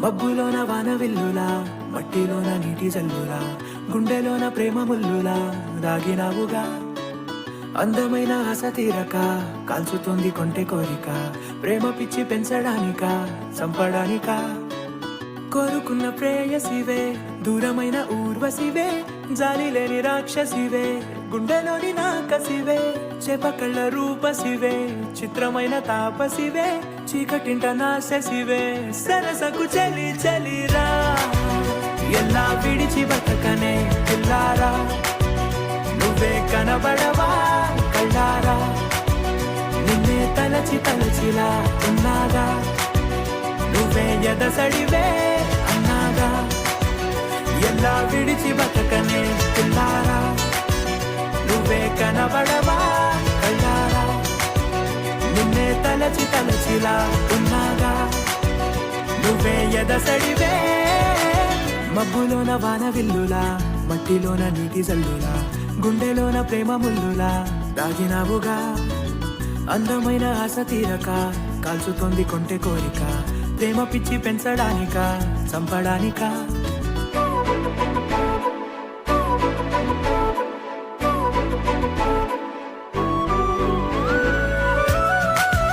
మబ్బులోన వాన విల్లులా, మట్టిలోన నీటి జల్లులా, గుండెలోన ప్రేమ ముల్లులా దాగినావుగా. అందమైన ఆశ తీరక కాల్చుతోంది కొంటె కోరిక, ప్రేమ పిచ్చి పెంచడానిక చంపడానిక. కోరుకున్న ప్రేయసివే, దూరమైన ఊర్వశివే, జాలి లేని రాక్షసివే, గుండెలోని నాకసివే, చేపకళ్ళ రూపసివే, చిత్రమైన తాపసివే, చీకటింట నాశసివే, సరసకు చలి చలిరా, ఎలా విడిచి బతకనే పిల్లారా, నువ్వే కనబడవా కళ్ళారా, నిన్నే తలచి తలచిలా ఉన్నాగా, నువ్వే ఎదసడివే అన్నాగా, ఎలా విడిచి బతకనే పిల్లారా, నువ్వే కనబడవా కళ్ళారా, నిన్నే తలచి తలచిలా ఉన్నాగా, నువ్వే ఎదసడివే. మబ్బులోన వాన విల్లులా, మట్టిలోన నీటి జల్లులా, గుండెలోన ప్రేమ ముల్లులా దాగినావుగా. అందమైన ఆశ తీరక కాల్చుతోంది కొంటె కోరిక, ప్రేమ పిచ్చి పెంచడానిక చంపడానిక.